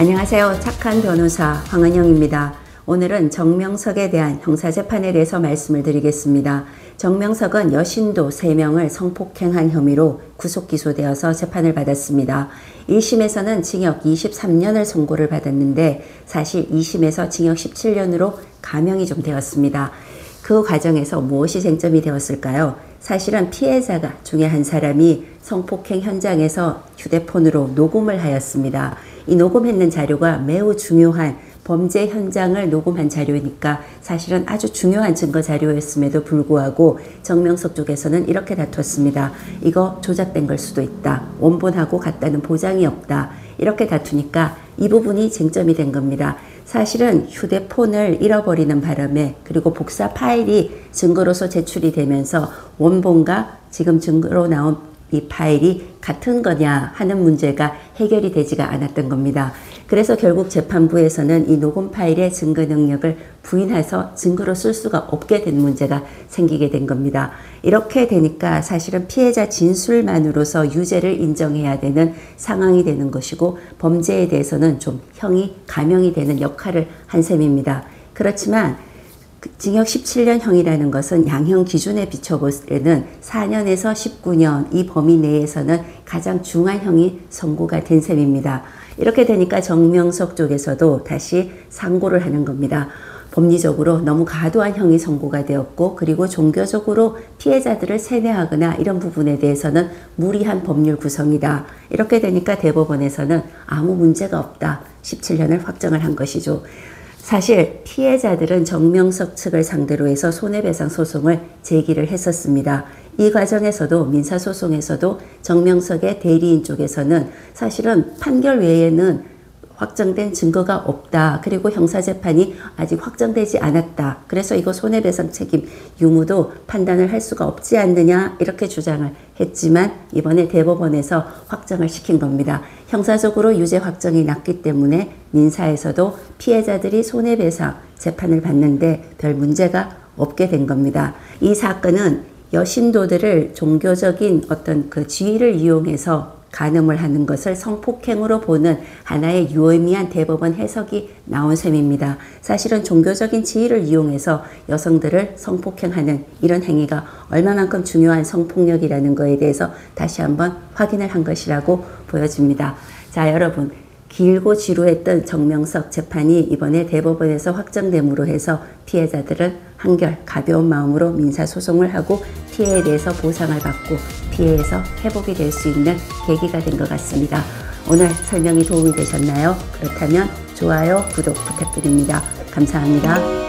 안녕하세요. 착한 변호사 황은영입니다. 오늘은 정명석에 대한 형사재판에 대해서 말씀을 드리겠습니다. 정명석은 여신도 3명을 성폭행한 혐의로 구속기소되어서 재판을 받았습니다. 1심에서는 징역 23년을 선고를 받았는데 사실 2심에서 징역 17년으로 감형이 좀 되었습니다. 그 과정에서 무엇이 쟁점이 되었을까요? 사실은 피해자가 중에 한 사람이 성폭행 현장에서 휴대폰으로 녹음을 하였습니다. 이 녹음했는 자료가 매우 중요한 범죄 현장을 녹음한 자료니까 사실은 아주 중요한 증거 자료였음에도 불구하고 정명석 쪽에서는 이렇게 다퉜습니다. 이거 조작된 걸 수도 있다. 원본하고 같다는 보장이 없다. 이렇게 다투니까 이 부분이 쟁점이 된 겁니다. 사실은 휴대폰을 잃어버리는 바람에 그리고 복사 파일이 증거로서 제출이 되면서 원본과 지금 증거로 나온 이 파일이 같은 거냐 하는 문제가 해결이 되지가 않았던 겁니다. 그래서 결국 재판부에서는 이 녹음 파일의 증거 능력을 부인해서 증거로 쓸 수가 없게 된 문제가 생기게 된 겁니다. 이렇게 되니까 사실은 피해자 진술만으로서 유죄를 인정해야 되는 상황이 되는 것이고 범죄에 대해서는 좀 형이 감형이 되는 역할을 한 셈입니다. 그렇지만 징역 17년형이라는 것은 양형 기준에 비춰볼 때는 4년에서 19년 이 범위 내에서는 가장 중한 형이 선고가 된 셈입니다. 이렇게 되니까 정명석 쪽에서도 다시 상고를 하는 겁니다. 법리적으로 너무 과도한 형이 선고가 되었고 그리고 종교적으로 피해자들을 세뇌하거나 이런 부분에 대해서는 무리한 법률 구성이다. 이렇게 되니까 대법원에서는 아무 문제가 없다. 17년을 확정을 한 것이죠. 사실 피해자들은 정명석 측을 상대로 해서 손해배상 소송을 제기를 했었습니다. 이 과정에서도 민사소송에서도 정명석의 대리인 쪽에서는 사실은 판결 외에는 확정된 증거가 없다. 그리고 형사재판이 아직 확정되지 않았다. 그래서 이거 손해배상 책임 유무도 판단을 할 수가 없지 않느냐 이렇게 주장을 했지만 이번에 대법원에서 확정을 시킨 겁니다. 형사적으로 유죄 확정이 났기 때문에 민사에서도 피해자들이 손해배상 재판을 받는데 별 문제가 없게 된 겁니다. 이 사건은 여신도들을 종교적인 어떤 그 지위를 이용해서 간음을 하는 것을 성폭행으로 보는 하나의 유의미한 대법원 해석이 나온 셈입니다. 사실은 종교적인 지위를 이용해서 여성들을 성폭행하는 이런 행위가 얼마만큼 중요한 성폭력이라는 것에 대해서 다시 한번 확인을 한 것이라고 보여집니다. 자, 여러분. 길고 지루했던 정명석 재판이 이번에 대법원에서 확정됨으로 해서 피해자들은 한결 가벼운 마음으로 민사소송을 하고 피해에 대해서 보상을 받고 피해에서 회복이 될 수 있는 계기가 된 것 같습니다. 오늘 설명이 도움이 되셨나요? 그렇다면 좋아요, 구독 부탁드립니다. 감사합니다.